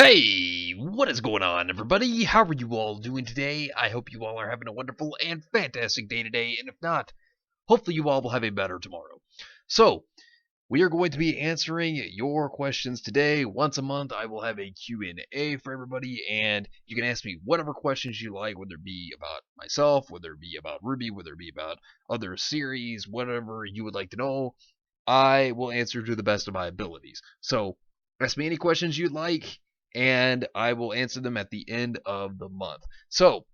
Hey, what is going on, everybody? How are you all doing today? I hope you all are having a wonderful and fantastic day today, and if not, hopefully you all will have a better tomorrow. So, we are going to be answering your questions today. Once a month, I will have a Q&A for everybody, and you can ask me whatever questions you like, whether it be about myself, whether it be about RWBY, whether it be about other series, whatever you would like to know. I will answer to the best of my abilities. So, ask me any questions you'd like, and I will answer them at the end of the month. So,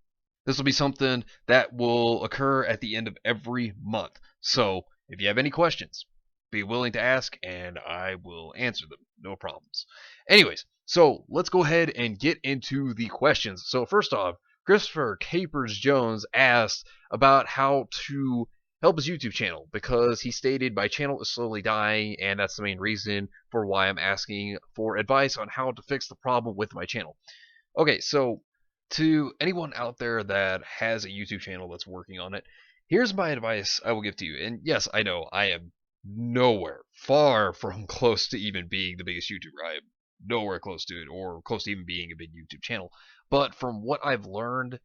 this will be something that will occur at the end of every month. So, if you have any questions, be willing to ask, and I will answer them. No problems. Anyways, so let's go ahead and get into the questions. So, first off, Christopher Capers Jones asked about how to help his YouTube channel because he stated my channel is slowly dying, and that's the main reason for why I'm asking for advice on how to fix the problem with my channel. Okay, so to anyone out there that has a YouTube channel that's working on it, here's my advice I will give to you. And yes, I know I am nowhere, far from close to even being the biggest YouTuber. I am nowhere close to it or close to even being a big YouTube channel. But from what I've learned,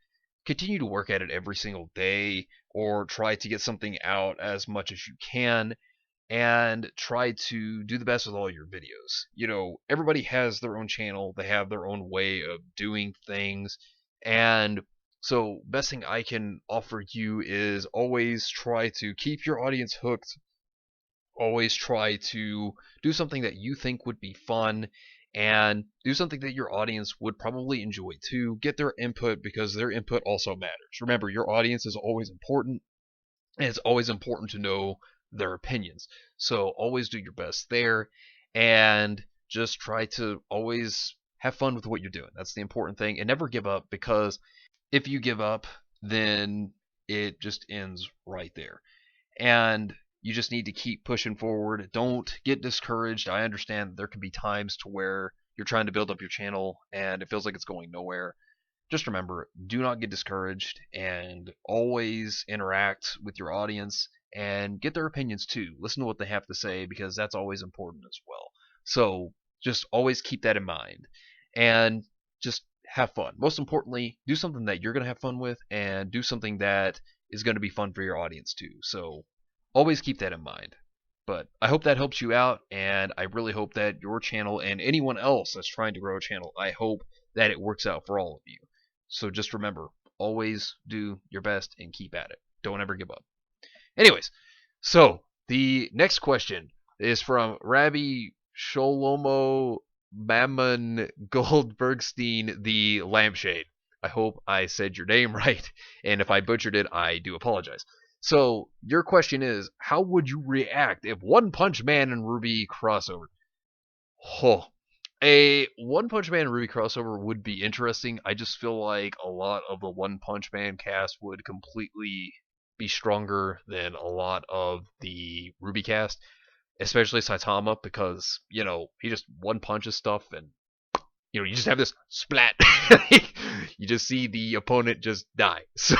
continue to work at it every single day or try to get something out as much as you can and try to do the best with all your videos. You know, everybody has their own channel, they have their own way of doing things, and so best thing I can offer you is always try to keep your audience hooked, always try to do something that you think would be fun and do something that your audience would probably enjoy too. Get their input because their input also matters. Remember, your audience is always important, and it's always important to know their opinions. So always do your best there and just try to always have fun with what you're doing. That's the important thing. And never give up, because if you give up, then it just ends right there. And you just need to keep pushing forward. Don't get discouraged. I understand there can be times to where you're trying to build up your channel and it feels like it's going nowhere. Just remember, do not get discouraged and always interact with your audience and get their opinions too. Listen to what they have to say because that's always important as well. So just always keep that in mind and just have fun. Most importantly, do something that you're going to have fun with and do something that is going to be fun for your audience too. So always keep that in mind. But I hope that helps you out, and I really hope that your channel and anyone else that's trying to grow a channel, I hope that it works out for all of you. So just remember, always do your best and keep at it. Don't ever give up. Anyways, so the next question is from Rabbi Sholomo Mammon Goldbergstein, the Lampshade. I hope I said your name right, and if I butchered it, I do apologize. So your question is, how would you react if One Punch Man and RWBY crossover? Oh, a One Punch Man and RWBY crossover would be interesting. I just feel like a lot of the One Punch Man cast would completely be stronger than a lot of the RWBY cast, especially Saitama, because, you know, he just one punches stuff and, you know, you just have this splat. You just see the opponent just die. So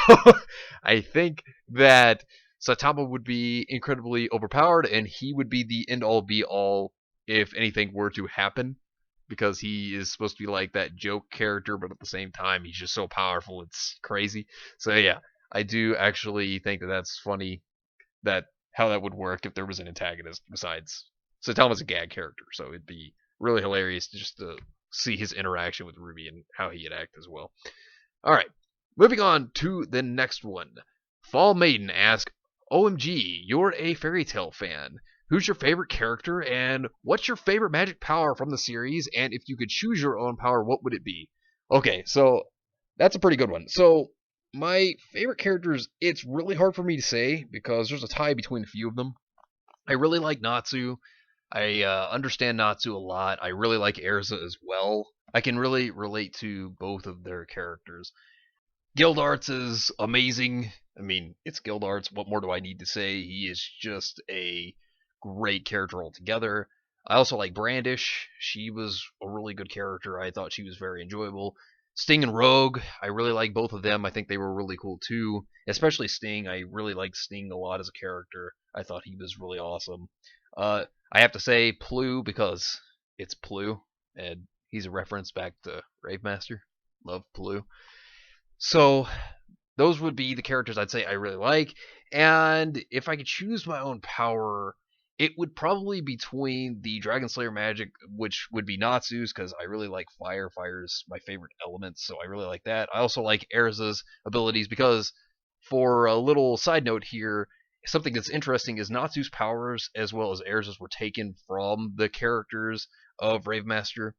I think that Saitama would be incredibly overpowered and he would be the end all be all if anything were to happen, because he is supposed to be like that joke character, but at the same time he's just so powerful it's crazy. So yeah, I do actually think that that's funny, that how that would work if there was an antagonist besides Saitama's a gag character, so it'd be really hilarious just to see his interaction with RWBY and how he'd act as well. All right, moving on to the next one. Fall Maiden asks, OMG, you're a fairy tale fan. Who's your favorite character, and what's your favorite magic power from the series? And if you could choose your own power, what would it be? Okay, so that's a pretty good one. So my favorite characters, it's really hard for me to say because there's a tie between a few of them. I really like Natsu. I understand Natsu a lot. I really like Erza as well. I can really relate to both of their characters. Guild Arts is amazing. I mean, it's Guild Arts. What more do I need to say? He is just a great character altogether. I also like Brandish. She was a really good character. I thought she was very enjoyable. Sting and Rogue, I really like both of them. I think they were really cool too. Especially Sting. I really liked Sting a lot as a character. I thought he was really awesome. I have to say Plu because it's Plu, and He's a reference back to Rave Master. Love Blue. So those would be the characters I'd say I really like. And if I could choose my own power, it would probably be between the Dragon Slayer magic, which would be Natsu's, because I really like fire. Fire is my favorite element, so I really like that. I also like Erza's abilities because, for a little side note here, something that's interesting is Natsu's powers as well as Erza's were taken from the characters of Rave Master,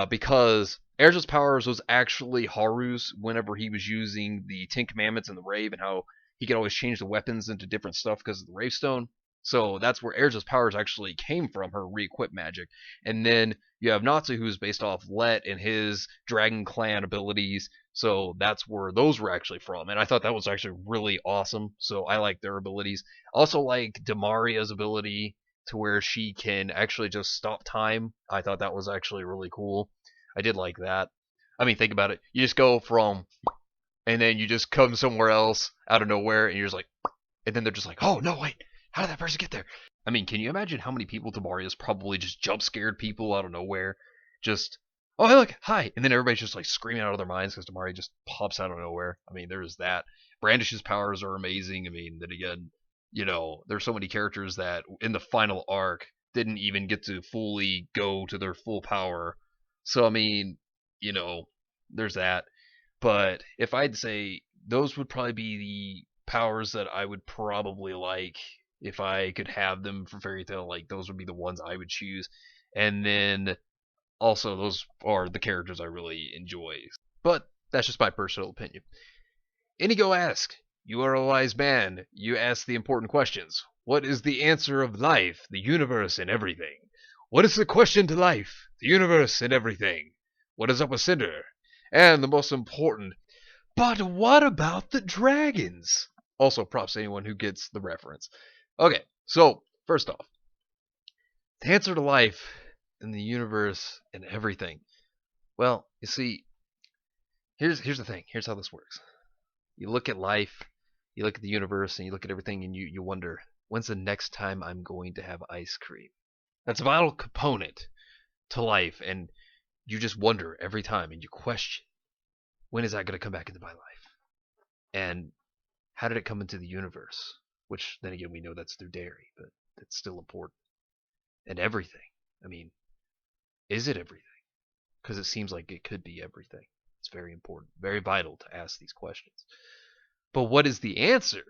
because Erza's powers was actually Haru's whenever he was using the Ten Commandments and the Rave, and how he could always change the weapons into different stuff because of the Rave Stone. So that's where Erza's powers actually came from, her re-equip magic. And then you have Natsu, who's based off Let and his Dragon Clan abilities. So that's where those were actually from. And I thought that was actually really awesome. So I like their abilities. Also like Damaria's ability to where she can actually just stop time. I thought that was actually really cool. I did like that. I mean, think about it. You just go from, and then you just come somewhere else out of nowhere, and you're just like, and then they're just like, oh, no, wait, how did that person get there? I mean, can you imagine how many people Tamaria's probably just jump scared people out of nowhere? Just, oh, hey, look, hi. And then everybody's just like screaming out of their minds because Tamaria just pops out of nowhere. I mean, there's that. Brandish's powers are amazing. I mean, then again, there's so many characters that in the final arc didn't even get to fully go to their full power. So, I mean, there's that. But if I'd say those would probably be the powers that I would probably like if I could have them for Fairy Tail, like those would be the ones I would choose. And then also those are the characters I really enjoy. But that's just my personal opinion. Inigo asks, you are a wise man. You ask the important questions. What is the answer of life, the universe, and everything? What is the question to life, the universe, and everything? What is up with Cinder? And the most important, but what about the dragons? Also, props to anyone who gets the reference. Okay, so, first off, the answer to life and the universe and everything. Well, you see, here's the thing. Here's how this works. You look at life, you look at the universe, and you look at everything, and you wonder, when's the next time I'm going to have ice cream? That's a vital component to life, and you just wonder every time, and you question, when is that going to come back into my life? And how did it come into the universe? Which, then again, we know that's through dairy, but it's still important. And everything. I mean, is it everything? Because it seems like it could be everything. It's very important, very vital to ask these questions. But what is the answer?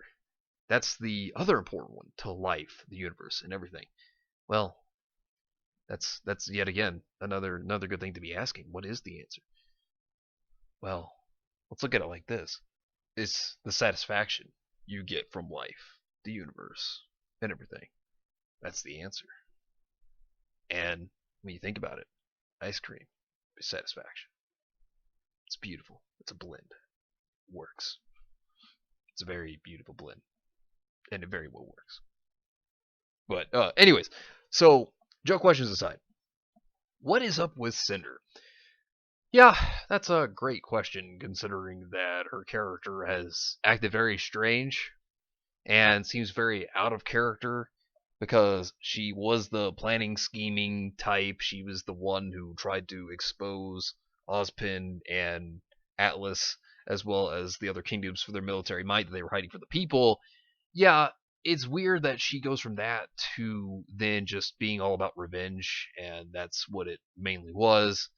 That's the other important one to life, the universe, and everything. Well, that's yet again another good thing to be asking. What is the answer? Well, let's look at it like this. It's the satisfaction you get from life, the universe, and everything. That's the answer. And when you think about it, ice cream is satisfaction. It's beautiful. It's a blend. It works. It's a very beautiful blend. And it very well works. But anyways, so joke questions aside, what is up with Cinder? Yeah, that's a great question considering that her character has acted very strange and seems very out of character because she was the planning, scheming type. She was the one who tried to expose Ozpin and Atlas as well as the other kingdoms for their military might that they were hiding for the people. Yeah, it's weird that she goes from that to then just being all about revenge, and that's what it mainly was.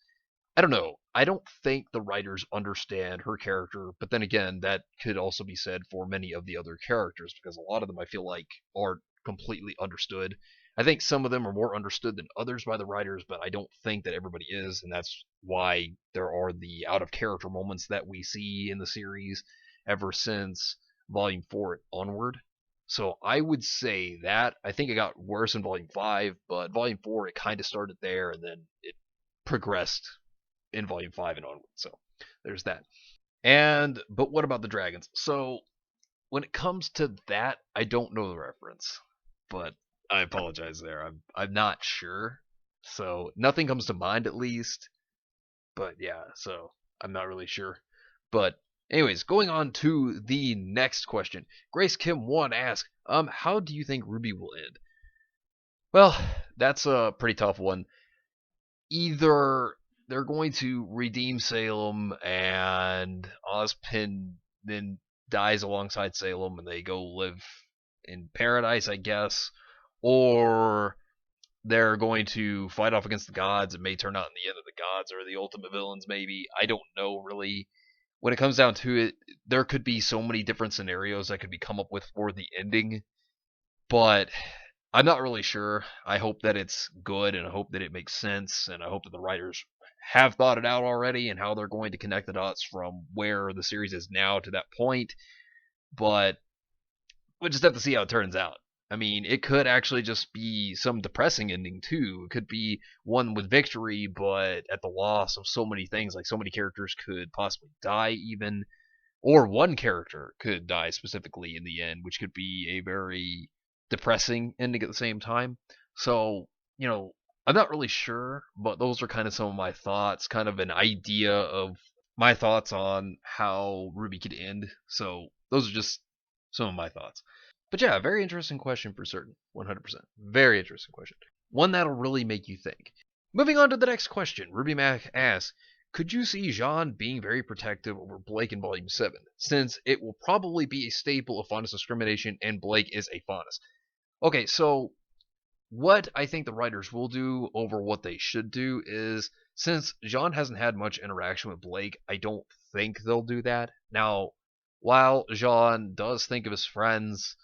I don't know. I don't think the writers understand her character, but then again, that could also be said for many of the other characters because a lot of them I feel like aren't completely understood. I think some of them are more understood than others by the writers, but I don't think that everybody is, and that's why there are the out of character moments that we see in the series ever since Volume 4 onward. So I would say that I think it got worse in Volume 5, but Volume 4 it kind of started there and then it progressed in Volume 5 and onward. So there's that. But what about the dragons? So when it comes to that, I don't know the reference, but I apologize there. I'm not sure. So nothing comes to mind at least. But yeah, so I'm not really sure. But anyways, going on to the next question. Grace Kim 1 asks, how do you think RWBY will end? Well, that's a pretty tough one. Either they're going to redeem Salem, and Ozpin then dies alongside Salem, and they go live in paradise, I guess, or they're going to fight off against the gods. It may turn out in the end that the gods are the ultimate villains, maybe. I don't know, really. When it comes down to it, there could be so many different scenarios that could be come up with for the ending, but I'm not really sure. I hope that it's good, and I hope that it makes sense, and I hope that the writers have thought it out already and how they're going to connect the dots from where the series is now to that point. But we'll just have to see how it turns out. I mean, it could actually just be some depressing ending too. It could be one with victory, but at the loss of so many things. Like so many characters could possibly die, even, or one character could die specifically in the end, which could be a very depressing ending at the same time. So, I'm not really sure, but those are kind of some of my thoughts, kind of an idea of my thoughts on how RWBY could end. So, those are just some of my thoughts. But yeah, very interesting question for certain. 100%. Very interesting question. One that'll really make you think. Moving on to the next question. Ruby Mac asks, could you see Jean being very protective over Blake in Volume 7, since it will probably be a staple of Faunus discrimination, and Blake is a Faunus? Okay, so what I think the writers will do over what they should do is, since Jean hasn't had much interaction with Blake, I don't think they'll do that. Now, while Jean does think of his friends,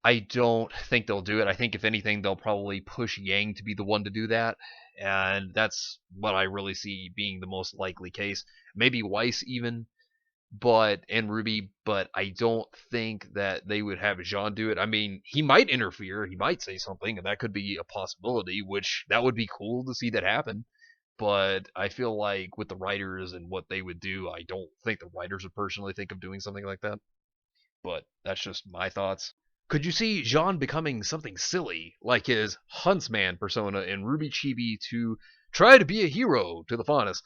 I don't think they'll do it. I think, if anything, they'll probably push Yang to be the one to do that. And that's what I really see being the most likely case. Maybe Weiss even, and Ruby, but I don't think that they would have Jean do it. I mean, he might interfere, he might say something, and that could be a possibility, which that would be cool to see that happen. But I feel like with the writers and what they would do, I don't think the writers would personally think of doing something like that. But that's just my thoughts. Could you see Jean becoming something silly, like his Huntsman persona in RWBY Chibi, to try to be a hero to the Faunus?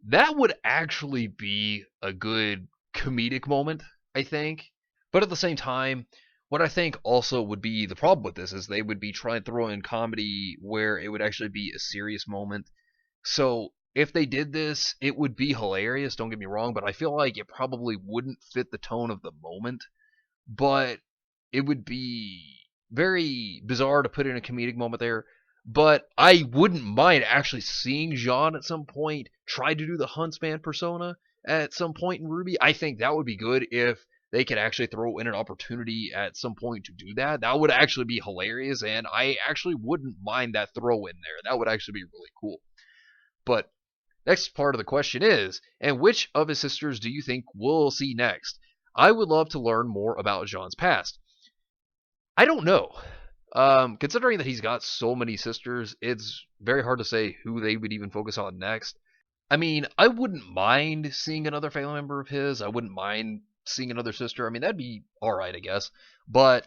That would actually be a good comedic moment, I think. But at the same time, what I think also would be the problem with this is they would be trying to throw in comedy where it would actually be a serious moment. So if they did this, it would be hilarious, don't get me wrong, but I feel like it probably wouldn't fit the tone of the moment. But it would be very bizarre to put in a comedic moment there. But I wouldn't mind actually seeing Jean at some point try to do the Huntsman persona at some point in RWBY. I think that would be good if they could actually throw in an opportunity at some point to do that. That would actually be hilarious, and I actually wouldn't mind that throw in there. That would actually be really cool. But next part of the question is, and which of his sisters do you think we'll see next? I would love to learn more about Jean's past. I don't know. Considering that he's got so many sisters, it's very hard to say who they would even focus on next. I mean, I wouldn't mind seeing another family member of his. I wouldn't mind seeing another sister. I mean, that'd be alright, I guess. But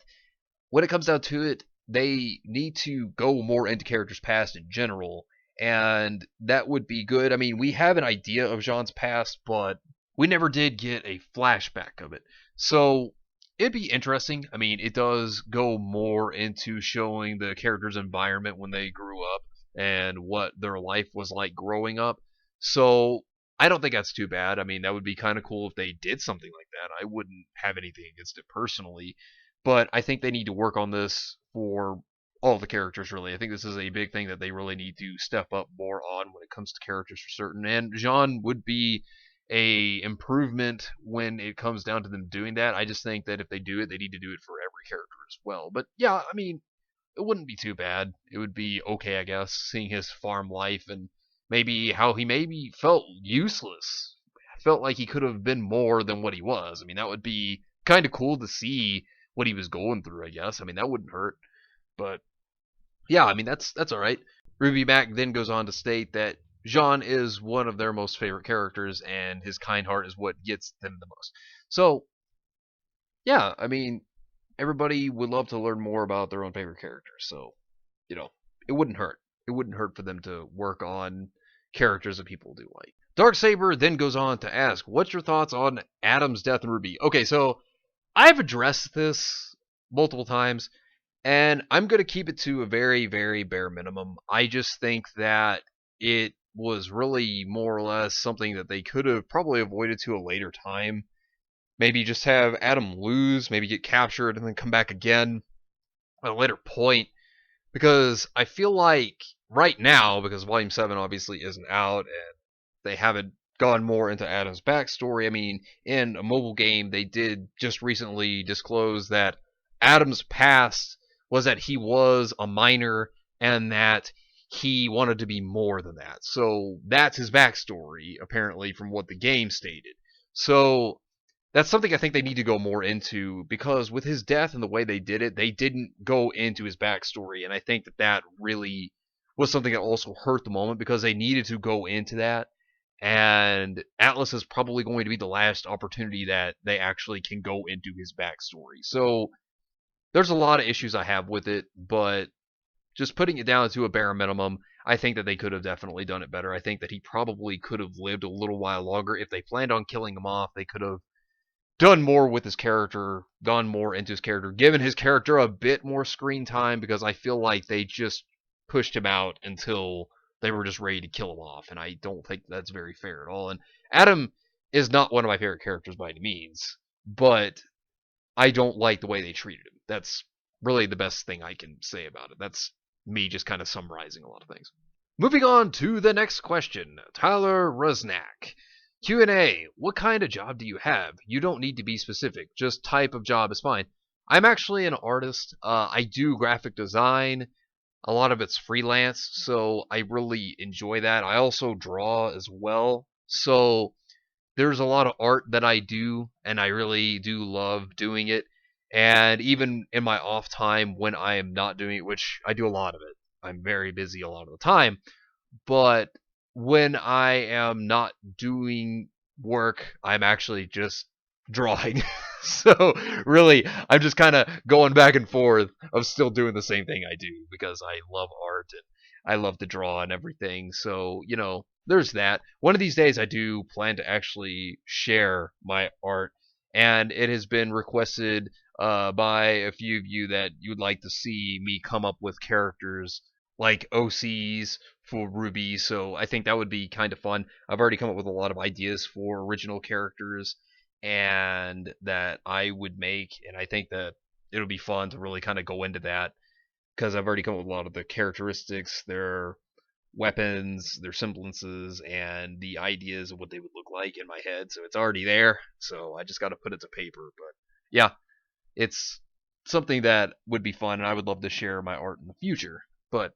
when it comes down to it, they need to go more into characters' past in general, and that would be good. I mean, we have an idea of Jean's past, but we never did get a flashback of it. So it'd be interesting. I mean, it does go more into showing the character's environment when they grew up and what their life was like growing up. So I don't think that's too bad. I mean, that would be kind of cool if they did something like that. I wouldn't have anything against it personally, but I think they need to work on this for all the characters, really. I think this is a big thing that they really need to step up more on when it comes to characters for certain. And Jean would be a improvement when it comes down to them doing that. I just think that if they do it, they need to do it for every character as well. But yeah, I mean, it wouldn't be too bad. It would be okay, I guess, seeing his farm life and maybe how he maybe felt useless. Felt like he could have been more than what he was. I mean, that would be kind of cool to see what he was going through, I guess. I mean, that wouldn't hurt. But yeah, I mean, that's all right. Ruby Mac then goes on to state that Jean is one of their most favorite characters, and his kind heart is what gets them the most. So, yeah, I mean, everybody would love to learn more about their own favorite characters. So, it wouldn't hurt. It wouldn't hurt for them to work on characters that people do like. Darksaber then goes on to ask, what's your thoughts on Adam's death in RWBY? Okay, so I've addressed this multiple times, and I'm going to keep it to a very, very bare minimum. I just think that it was really more or less something that they could have probably avoided to a later time. Maybe just have Adam lose, maybe get captured, and then come back again at a later point. Because I feel like right now, because Volume 7 obviously isn't out, and they haven't gone more into Adam's backstory. I mean, in a mobile game, they did just recently disclose that Adam's past was that he was a minor and that he wanted to be more than that. So that's his backstory, apparently, from what the game stated. So that's something I think they need to go more into, because with his death and the way they did it, they didn't go into his backstory, and I think that that really was something that also hurt the moment, because they needed to go into that, and Atlas is probably going to be the last opportunity that they actually can go into his backstory. So there's a lot of issues I have with it, but just putting it down to a bare minimum, I think that they could have definitely done it better. I think that he probably could have lived a little while longer. If they planned on killing him off, they could have done more with his character, gone more into his character, given his character a bit more screen time, because I feel like they just pushed him out until they were just ready to kill him off, and I don't think that's very fair at all. And Adam is not one of my favorite characters by any means, but I don't like the way they treated him. That's really the best thing I can say about it. That's me just kind of summarizing a lot of things. Moving on to the next question. Tyler Rusnak. Q&A. What kind of job do you have? You don't need to be specific. Just type of job is fine. I'm actually an artist. I do graphic design. A lot of it's freelance, so I really enjoy that. I also draw as well. So there's a lot of art that I do, and I really do love doing it. And even in my off time when I am not doing it, which I do a lot of it, I'm very busy a lot of the time. But when I am not doing work, I'm actually just drawing. So really, I'm just kind of going back and forth of still doing the same thing I do, because I love art and I love to draw and everything. So, there's that. One of these days, I do plan to actually share my art, and it has been requested by a few of you that you would like to see me come up with characters like OCs for RWBY, so I think that would be kind of fun. I've already come up with a lot of ideas for original characters and that I would make, and I think that it'll be fun to really kind of go into that, because I've already come up with a lot of the characteristics, their weapons, their semblances, and the ideas of what they would look like in my head. So it's already there. So I just got to put it to paper. But yeah, it's something that would be fun, and I would love to share my art in the future. But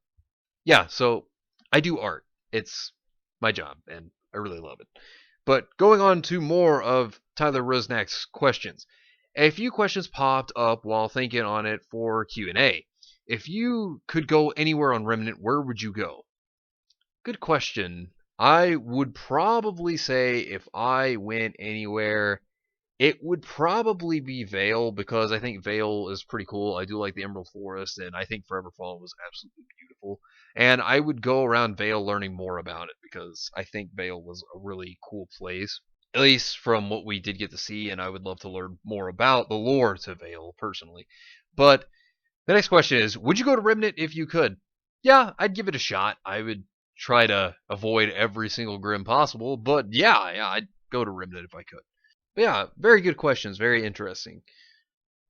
yeah, so I do art. It's my job, and I really love it. But going on to more of Tyler Rusnak's questions. A few questions popped up while thinking on it for Q&A. If you could go anywhere on Remnant, where would you go? Good question. I would probably say if I went anywhere, it would probably be Vale, because I think Vale is pretty cool. I do like the Emerald Forest, and I think Forever Fallen was absolutely beautiful. And I would go around Vale learning more about it, because I think Vale was a really cool place, at least from what we did get to see, and I would love to learn more about the lore to Vale, personally. But the next question is, would you go to Remnant if you could? Yeah, I'd give it a shot. I would try to avoid every single grim possible, but yeah, I'd go to Remnant if I could. But yeah, very good questions, very interesting.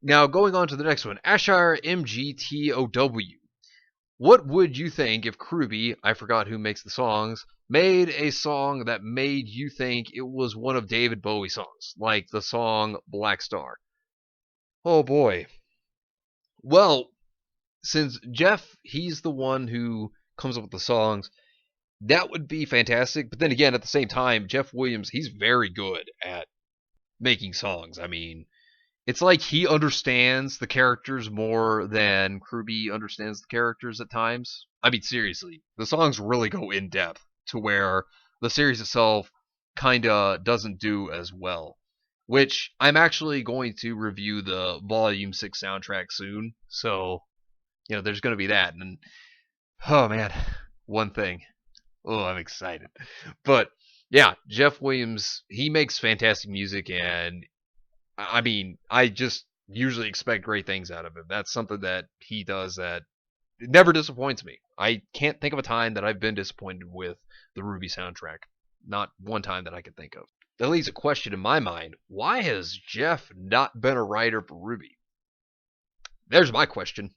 Now, going on to the next one, Ashire MGTOW. What would you think if RWBY, I forgot who makes the songs, made a song that made you think it was one of David Bowie's songs, like the song Black Star? Oh boy. Well, since Jeff, he's the one who comes up with the songs, that would be fantastic. But then again, at the same time, Jeff Williams, he's very good at making songs. I mean, it's like he understands the characters more than RWBY understands the characters at times. I mean, seriously, the songs really go in depth to where the series itself kinda doesn't do as well. Which I'm actually going to review the Volume 6 soundtrack soon, so there's going to be that. And oh man, one thing. Oh, I'm excited. But yeah, Jeff Williams, he makes fantastic music, and I mean, I just usually expect great things out of him. That's something that he does that never disappoints me. I can't think of a time that I've been disappointed with the RWBY soundtrack. Not one time that I can think of. That leaves a question in my mind. Why has Jeff not been a writer for RWBY? There's my question.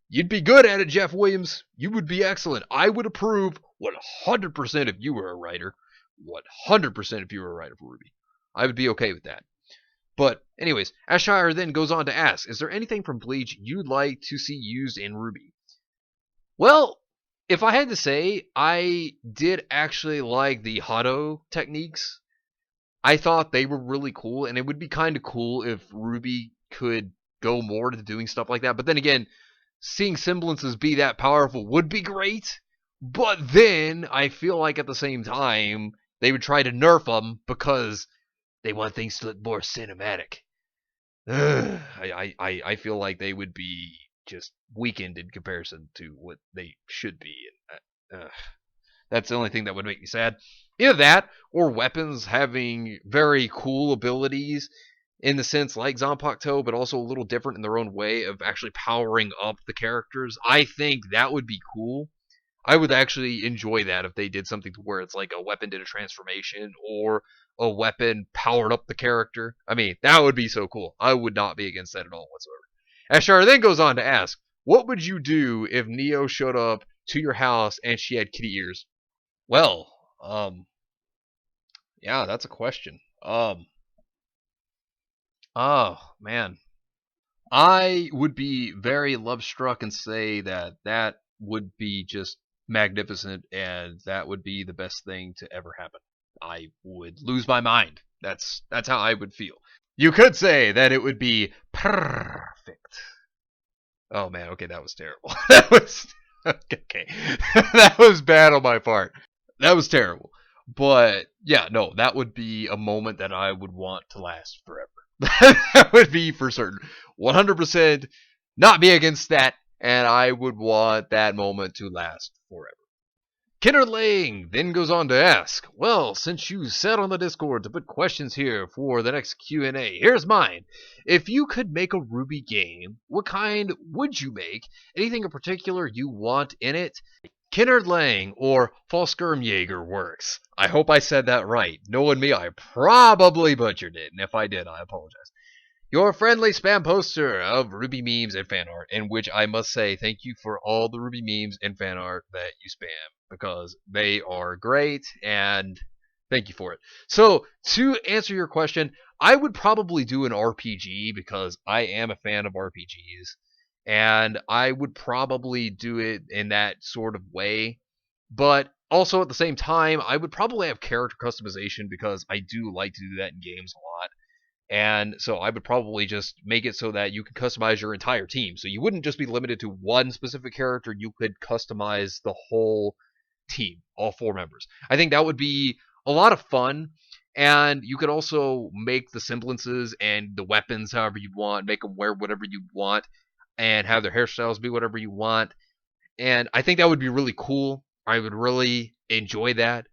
You'd be good at it, Jeff Williams. You would be excellent. I would approve 100% if you were a writer. 100% if you were a writer for RWBY. I would be okay with that. But anyways, Ashire then goes on to ask, is there anything from Bleach you'd like to see used in RWBY? Well, if I had to say, I did actually like the Hado techniques. I thought they were really cool, and it would be kind of cool if RWBY could go more to doing stuff like that. But then again, seeing semblances be that powerful would be great. But then I feel like at the same time, they would try to nerf them because they want things to look more cinematic. I feel like they would be just weakened in comparison to what they should be. And that's the only thing that would make me sad. Either that, or weapons having very cool abilities in the sense like Zanpakuto, but also a little different in their own way of actually powering up the characters. I think that would be cool. I would actually enjoy that if they did something to where it's like a weapon did a transformation or a weapon powered up the character. I mean, that would be so cool. I would not be against that at all whatsoever. Ashar then goes on to ask, what would you do if Neo showed up to your house and she had kitty ears? Well, yeah, that's a question. Oh, man. I would be very love struck and say that that would be just magnificent and that would be the best thing to ever happen. I would lose my mind. That's how I would feel. You could say that it would be perfect. Oh man, okay, that was terrible. That was okay. That was bad on my part. That was terrible. But yeah, no, that would be a moment that I would want to last forever. That would be for certain. 100% not be against that, and I would want that moment to last forever. Kennard Lang then goes on to ask, well, since you said on the Discord to put questions here for the next Q&A, here's mine. If you could make a RWBY game, what kind would you make? Anything in particular you want in it? Kennard Lang or Falskirmjaeger works. I hope I said that right. Knowing me, I probably butchered it, and if I did, I apologize. Your friendly spam poster of RWBY memes and fan art, in which I must say thank you for all the RWBY memes and fan art that you spam, because they are great, and thank you for it. So, to answer your question, I would probably do an RPG, because I am a fan of RPGs, and I would probably do it in that sort of way, but also at the same time, I would probably have character customization, because I do like to do that in games a lot. And so I would probably just make it so that you could customize your entire team. So you wouldn't just be limited to one specific character. You could customize the whole team, all 4 members. I think that would be a lot of fun. And you could also make the semblances and the weapons however you want, make them wear whatever you want, and have their hairstyles be whatever you want. And I think that would be really cool. I would really enjoy that.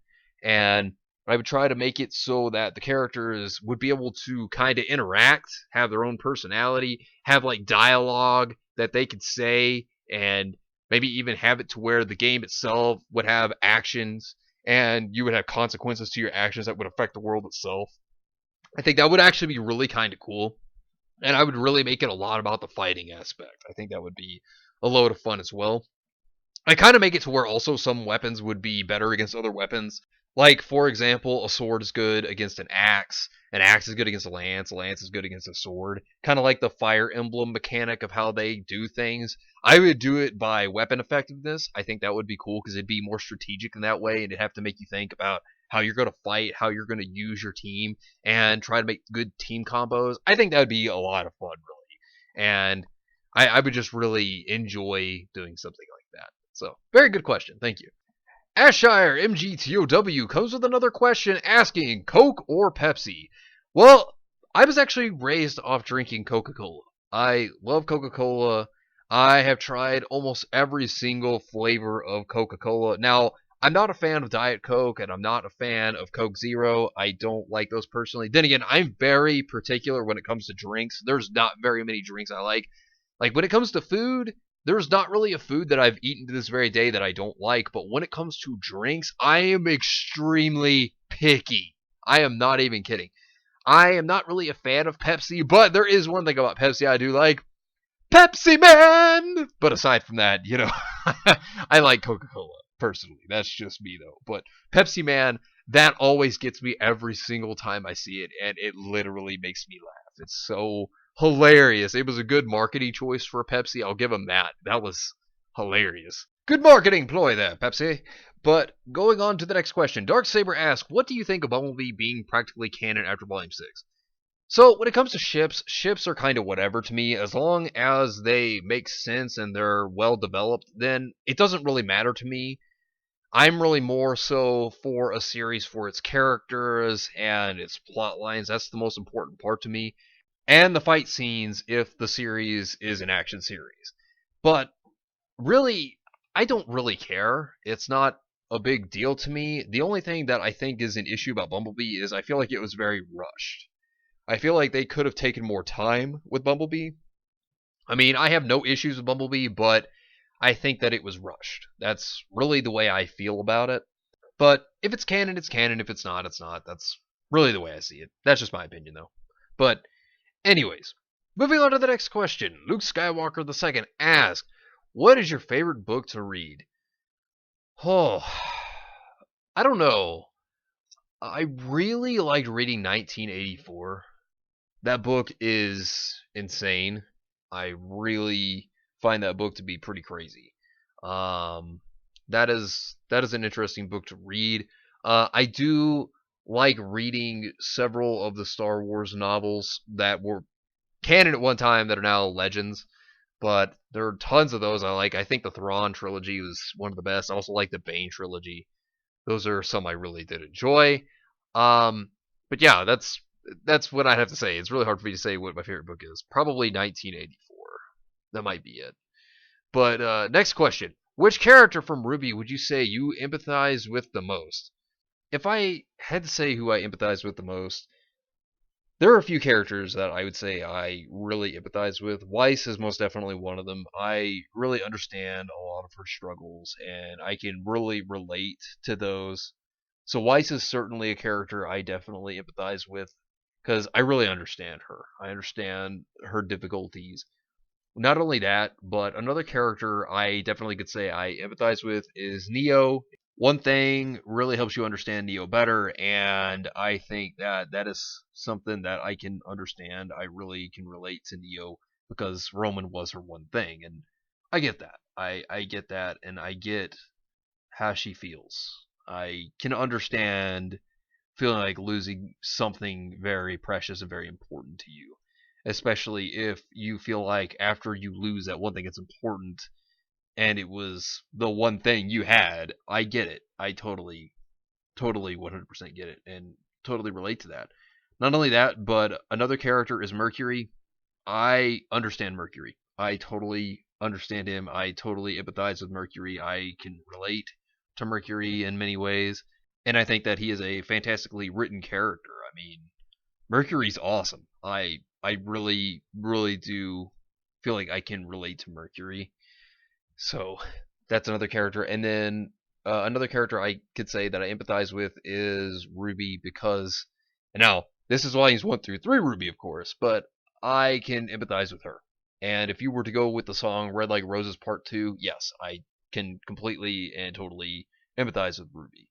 And I would try to make it so that the characters would be able to kind of interact, have their own personality, have like dialogue that they could say, and maybe even have it to where the game itself would have actions and you would have consequences to your actions that would affect the world itself. I think that would actually be really kind of cool. And I would really make it a lot about the fighting aspect. I think that would be a load of fun as well. I kind of make it to where also some weapons would be better against other weapons. Like, for example, a sword is good against an axe is good against a lance is good against a sword. Kind of like the Fire Emblem mechanic of how they do things. I would do it by weapon effectiveness. I think that would be cool because it'd be more strategic in that way, and it'd have to make you think about how you're going to fight, how you're going to use your team, and try to make good team combos. I think that would be a lot of fun, really. And I would just really enjoy doing something like that. So, very good question. Thank you. Ashire MGTOW comes with another question asking, Coke or Pepsi? Well, I was actually raised off drinking Coca-Cola. I love Coca-Cola. I have tried almost every single flavor of Coca-Cola. Now, I'm not a fan of Diet Coke, and I'm not a fan of Coke Zero. I don't like those personally. Then again, I'm very particular when it comes to drinks. There's not very many drinks I like. Like, when it comes to food, there's not really a food that I've eaten to this very day that I don't like, but when it comes to drinks, I am extremely picky. I am not even kidding. I am not really a fan of Pepsi, but there is one thing about Pepsi I do like. Pepsi Man! But aside from that, I like Coca-Cola, personally. That's just me, though. But Pepsi Man, that always gets me every single time I see it, and it literally makes me laugh. It's so hilarious. It was a good marketing choice for Pepsi. I'll give them that. That was hilarious. Good marketing ploy there, Pepsi. But going on to the next question, Darksaber asks, what do you think of Bumblebee being practically canon after Volume 6? So when it comes to ships are kind of whatever to me. As long as they make sense and they're well developed, then it doesn't really matter to me. I'm really more so for a series for its characters and its plot lines. That's the most important part to me. And the fight scenes if the series is an action series. But really, I don't really care. It's not a big deal to me. The only thing that I think is an issue about Bumblebee is I feel like it was very rushed. I feel like they could have taken more time with Bumblebee. I mean, I have no issues with Bumblebee, but I think that it was rushed. That's really the way I feel about it. But if it's canon, it's canon. If it's not, it's not. That's really the way I see it. That's just my opinion, though. But, anyways, moving on to the next question. Luke Skywalker II asks, what is your favorite book to read? Oh, I don't know. I really liked reading 1984. That book is insane. I really find that book to be pretty crazy. Um, that is an interesting book to read. I do like reading several of the Star Wars novels that were canon at one time that are now legends. But there are tons of those I like. I think the Thrawn trilogy was one of the best. I also like the Bane trilogy. Those are some I really did enjoy. Um, but yeah, that's what I'd have to say. It's really hard for me to say what my favorite book is. Probably 1984. That might be it. But next question. Which character from RWBY would you say you empathize with the most? If I had to say who I empathize with the most, there are a few characters that I would say I really empathize with. Weiss is most definitely one of them. I really understand a lot of her struggles, and I can really relate to those. So Weiss is certainly a character I definitely empathize with because I really understand her. I understand her difficulties. Not only that, but another character I definitely could say I empathize with is Neo. One thing really helps you understand Neo better, and I think that that is something that I can understand. I really can relate to Neo because Roman was her one thing, and I get that. I get that, and I get how she feels. I can understand feeling like losing something very precious and very important to you, especially if you feel like after you lose that one thing it's important and it was the one thing you had. I get it. I totally 100% get it and totally relate to that. Not only that, but another character is Mercury. I understand Mercury. I totally understand him. I totally empathize with Mercury. I can relate to Mercury in many ways, and I think that he is a fantastically written character. I mean, Mercury's awesome. I really do feel like I can relate to Mercury. So that's another character, and then another character I could say that I empathize with is RWBY because, and now this is volumes 1 through 3 RWBY, of course, but I can empathize with her. And if you were to go with the song Red Like Roses Part 2, yes, I can completely and totally empathize with RWBY.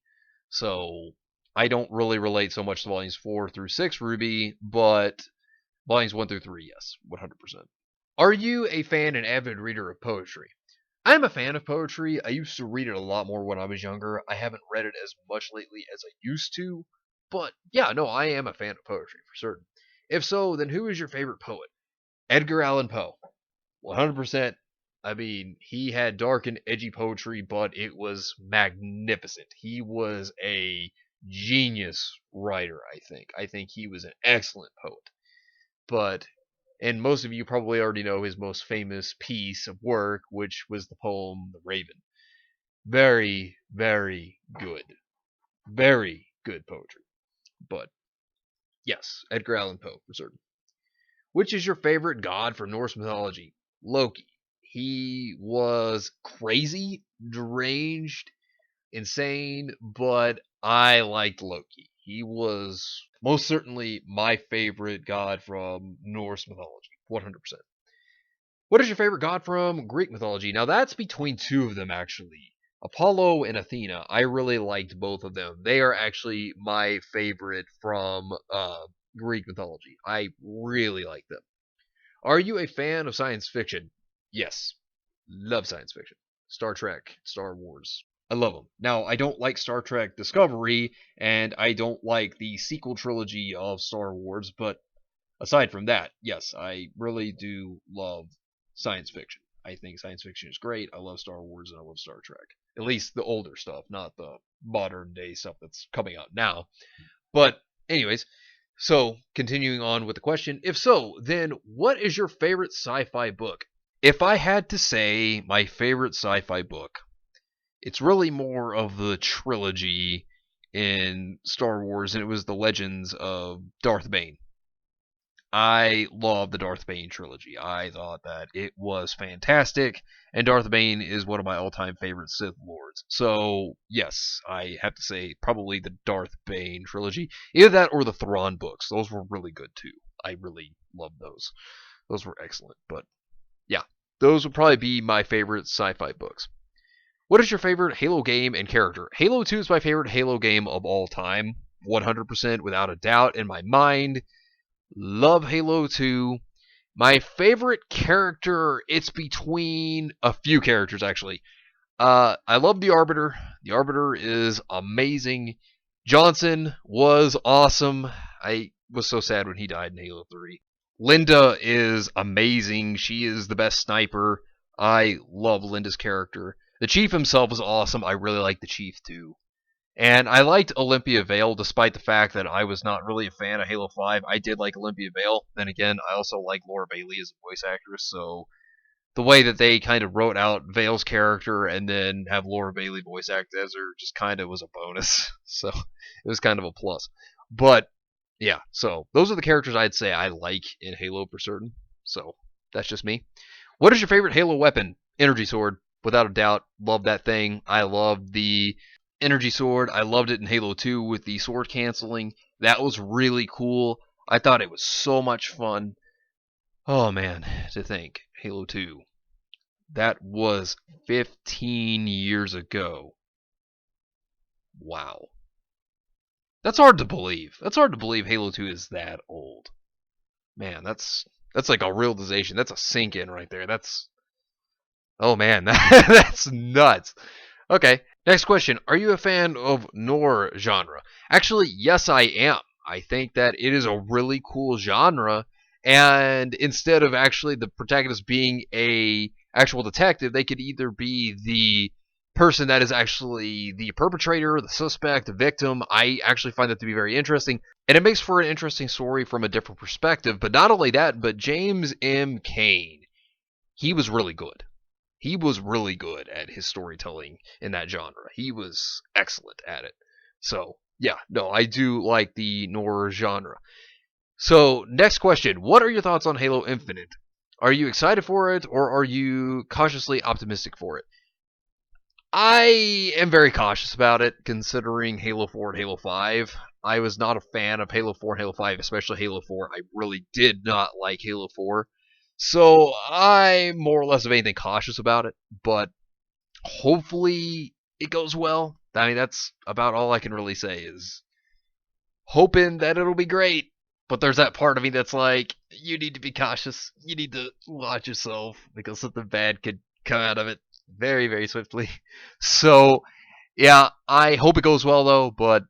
So I don't really relate so much to volumes 4 through 6 RWBY, but volumes 1 through 3, yes, 100%. Are you a fan and avid reader of poetry? I'm a fan of poetry. I used to read it a lot more when I was younger. I haven't read it as much lately as I used to. But yeah, no, I am a fan of poetry for certain. If so, then who is your favorite poet? Edgar Allan Poe. 100%. I mean, he had dark and edgy poetry, but it was magnificent. He was a genius writer, I think. I think he was an excellent poet. But and most of you probably already know his most famous piece of work, which was the poem The Raven. Very, very good. Very good poetry. But yes, Edgar Allan Poe for certain. Which is your favorite god for Norse mythology? Loki. He was crazy, deranged, insane, but I liked Loki. He was most certainly my favorite god from Norse mythology, 100%. What is your favorite god from Greek mythology? Now, that's between two of them, actually. Apollo and Athena. I really liked both of them. They are actually my favorite from Greek mythology. I really like them. Are you a fan of science fiction? Yes. Love science fiction. Star Trek, Star Wars. I love them. Now, I don't like Star Trek Discovery, and I don't like the sequel trilogy of Star Wars, but aside from that, yes, I really do love science fiction. I think science fiction is great. I love Star Wars and I love Star Trek. At least the older stuff, not the modern day stuff that's coming out now. But, anyways, so continuing on with the question, if so, then what is your favorite sci fi book? If I had to say my favorite sci fi book, it's really more of the trilogy in Star Wars, and it was the Legends of Darth Bane. I love the Darth Bane trilogy. I thought that it was fantastic, and Darth Bane is one of my all-time favorite Sith Lords. So, yes, I have to say probably the Darth Bane trilogy. Either that or the Thrawn books. Those were really good, too. I really loved those. Those were excellent. But, yeah, those would probably be my favorite sci-fi books. What is your favorite Halo game and character? Halo 2 is my favorite Halo game of all time. 100% without a doubt in my mind. Love Halo 2. My favorite character, it's between a few characters, actually. I love the Arbiter. The Arbiter is amazing. Johnson was awesome. I was so sad when he died in Halo 3. Linda is amazing. She is the best sniper. I love Linda's character. The Chief himself is awesome. I really like the Chief, too. And I liked Olympia Vale, despite the fact that I was not really a fan of Halo 5. I did like Olympia Vale. Then again, I also like Laura Bailey as a voice actress, so the way that they kind of wrote out Vale's character and then have Laura Bailey voice act as her just kind of was a bonus. So it was kind of a plus. But yeah, so those are the characters I'd say I like in Halo for certain. So that's just me. What is your favorite Halo weapon? Energy Sword. Without a doubt, love that thing. I love the Energy Sword. I loved it in Halo 2 with the sword canceling. That was really cool. I thought it was so much fun. Oh man, to think. Halo 2. That was 15 years ago. Wow. That's hard to believe. That's hard to believe Halo 2 is that old. Man, that's like a realization. That's a sink in right there. Oh man, that's nuts. Okay, next question. Are you a fan of noir genre? Actually, yes, I am. I think that it is a really cool genre, and instead of actually the protagonist being a actual detective, they could either be the person that is actually the perpetrator, the suspect, the victim. I actually find that to be very interesting, and it makes for an interesting story from a different perspective. But not only that, but James M. Cain, he was really good. He was really good at his storytelling in that genre. He was excellent at it. So, yeah, no, I do like the noir genre. So, next question. What are your thoughts on Halo Infinite? Are you excited for it, or are you cautiously optimistic for it? I am very cautious about it, considering Halo 4 and Halo 5. I was not a fan of Halo 4 and Halo 5, especially Halo 4. I really did not like Halo 4. So I'm more or less of anything cautious about it, but hopefully it goes well. I mean, that's about all I can really say is hoping that it'll be great. But there's that part of me that's like, you need to be cautious. You need to watch yourself because something bad could come out of it very, very swiftly. So, yeah, I hope it goes well though, but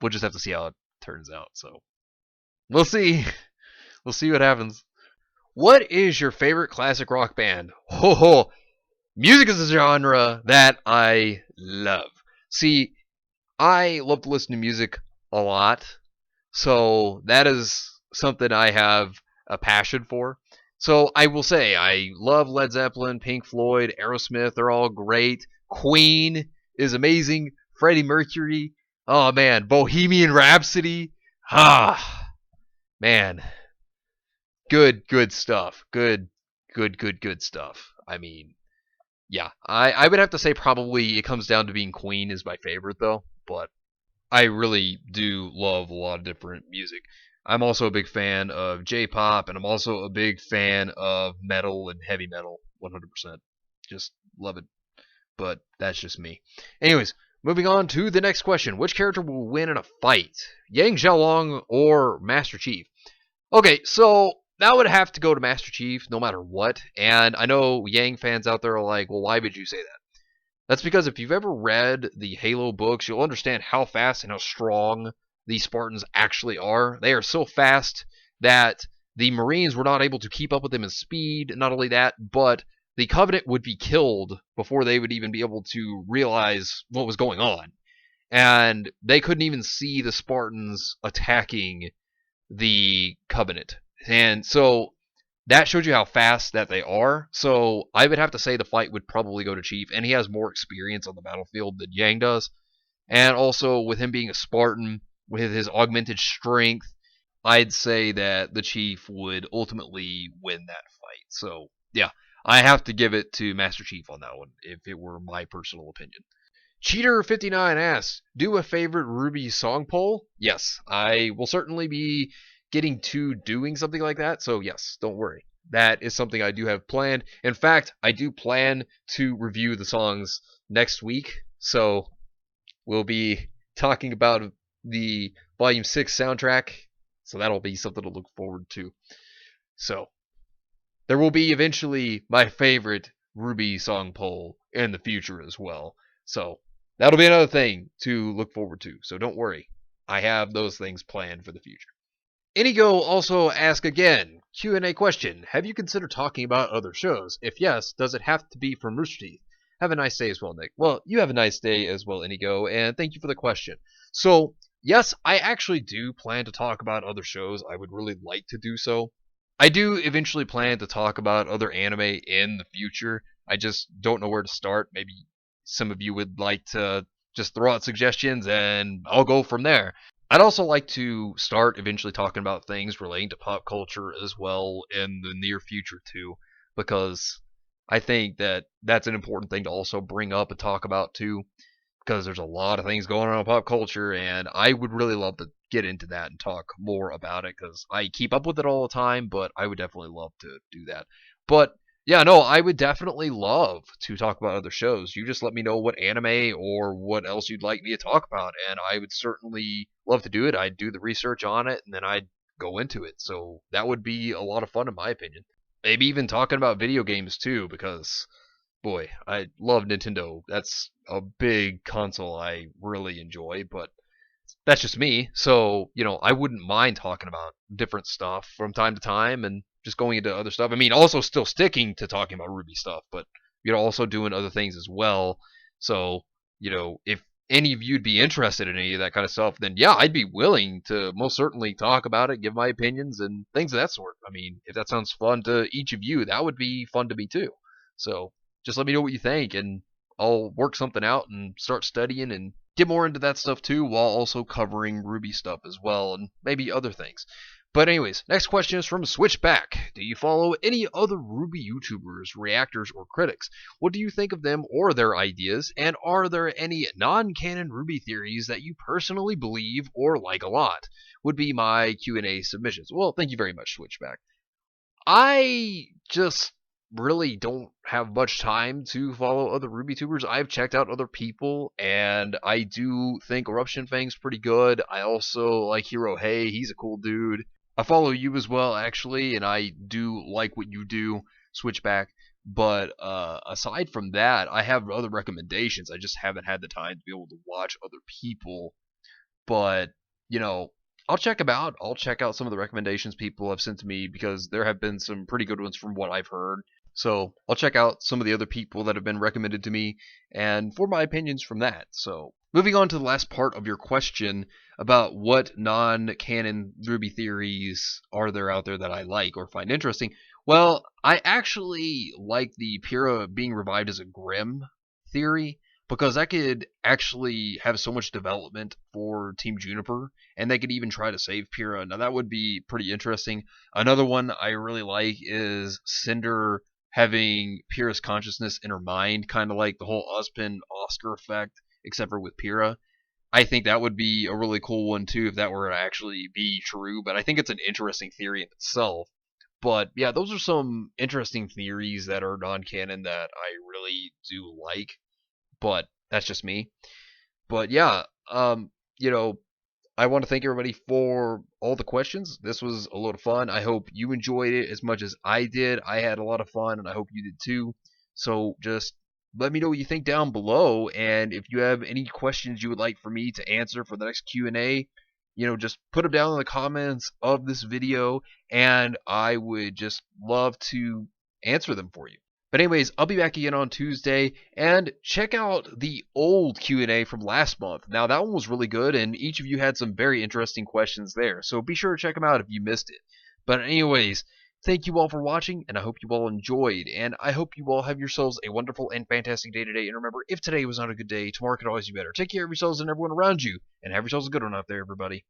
we'll just have to see how it turns out. So, we'll see. We'll see what happens. What is your favorite classic rock band? Ho ho! Music is a genre that I love. See, I love to listen to music a lot, so that is something I have a passion for. So I will say I love Led Zeppelin, Pink Floyd, Aerosmith. They're all great. Queen is amazing. Freddie Mercury. Oh man, Bohemian Rhapsody. Ah, man. Good stuff. Good good stuff. I mean, yeah, I would have to say probably it comes down to being Queen is my favorite though, but I really do love a lot of different music. I'm also a big fan of J-pop, and I'm also a big fan of metal and heavy metal, 100%. Just love it, but that's just me. Anyways, moving on to the next question. Which character will win in a fight? Yang Xiaolong or Master Chief? Okay, so that would have to go to Master Chief no matter what, and I know Yang fans out there are like, well, why would you say that? That's because if you've ever read the Halo books, you'll understand how fast and how strong these Spartans actually are. They are so fast that the Marines were not able to keep up with them in speed. Not only that, but the Covenant would be killed before they would even be able to realize what was going on. And they couldn't even see the Spartans attacking the Covenant. And so that shows you how fast that they are. So I would have to say the fight would probably go to Chief, and he has more experience on the battlefield than Yang does. And also with him being a Spartan, with his augmented strength, I'd say that the Chief would ultimately win that fight. So yeah, I have to give it to Master Chief on that one, if it were my personal opinion. Cheater59 asks, do a favorite RWBY song poll? Yes, I will certainly be getting to doing something like that, so yes, don't worry. That is something I do have planned. In fact, I do plan to review the songs next week, so we'll be talking about the Volume 6 soundtrack, so that'll be something to look forward to. So, there will be eventually my favorite RWBY song poll in the future as well. So, that'll be another thing to look forward to. So don't worry. I have those things planned for the future. Inigo also asks again, Q&A question. Have you considered talking about other shows? If yes, does it have to be from Rooster Teeth? Have a nice day as well, Nick. Well, you have a nice day as well, Inigo, and thank you for the question. So, yes, I actually do plan to talk about other shows. I would really like to do so. I do eventually plan to talk about other anime in the future. I just don't know where to start. Maybe some of you would like to just throw out suggestions and I'll go from there. I'd also like to start eventually talking about things relating to pop culture as well in the near future too, because I think that that's an important thing to also bring up and talk about too, because there's a lot of things going on in pop culture, and I would really love to get into that and talk more about it, because I keep up with it all the time, but I would definitely love to do that. But yeah, no, I would definitely love to talk about other shows. You just let me know what anime or what else you'd like me to talk about, and I would certainly love to do it. I'd do the research on it, and then I'd go into it. So that would be a lot of fun, in my opinion. Maybe even talking about video games too, because boy, I love Nintendo. That's a big console I really enjoy, but that's just me. So, I wouldn't mind talking about different stuff from time to time and just going into other stuff. I mean, also still sticking to talking about RWBY stuff, but, also doing other things as well. So, if any of you'd be interested in any of that kind of stuff, then yeah, I'd be willing to most certainly talk about it, give my opinions and things of that sort. I mean, if that sounds fun to each of you, that would be fun to me too. So, just let me know what you think, and I'll work something out and start studying and get more into that stuff too, while also covering RWBY stuff as well, and maybe other things. But anyways, next question is from Switchback. Do you follow any other RWBY YouTubers, reactors, or critics? What do you think of them or their ideas? And are there any non-canon RWBY theories that you personally believe or like a lot? Would be my Q&A submissions. Well, thank you very much, Switchback. I just really don't have much time to follow other RWBY tubers. I've checked out other people, and I do think Eruption Fang's pretty good. I also like Hero Hey, he's a cool dude. I follow you as well, actually, and I do like what you do, Switchback. But aside from that, I have other recommendations. I just haven't had the time to be able to watch other people. But, I'll check them out. I'll check out some of the recommendations people have sent to me, because there have been some pretty good ones from what I've heard. So I'll check out some of the other people that have been recommended to me and form my opinions from that. So moving on to the last part of your question about what non-canon RWBY theories are there out there that I like or find interesting. Well, I actually like the Pyrrha being revived as a Grimm theory. because that could actually have so much development for Team Juniper, and they could even try to save Pyrrha. Now that would be pretty interesting. Another one I really like is Cinder having Pyrrha's consciousness in her mind, kind of like the whole Ozpin Oscar effect, except for with Pyrrha. I think that would be a really cool one too if that were to actually be true, but I think it's an interesting theory in itself. But yeah, those are some interesting theories that are non-canon that I really do like, but that's just me. But yeah, you know, I want to thank everybody for all the questions. This was a lot of fun. I hope you enjoyed it as much as I did. I had a lot of fun, and I hope you did too. So just let me know what you think down below, and if you have any questions you would like for me to answer for the next Q&A, just put them down in the comments of this video, and I would just love to answer them for you. But anyways, I'll be back again on Tuesday, and check out the old Q&A from last month. Now, that one was really good, and each of you had some very interesting questions there, so be sure to check them out if you missed it. But anyways, thank you all for watching, and I hope you all enjoyed, and I hope you all have yourselves a wonderful and fantastic day today. And remember, if today was not a good day, tomorrow could always be better. Take care of yourselves and everyone around you, and have yourselves a good one out there, everybody.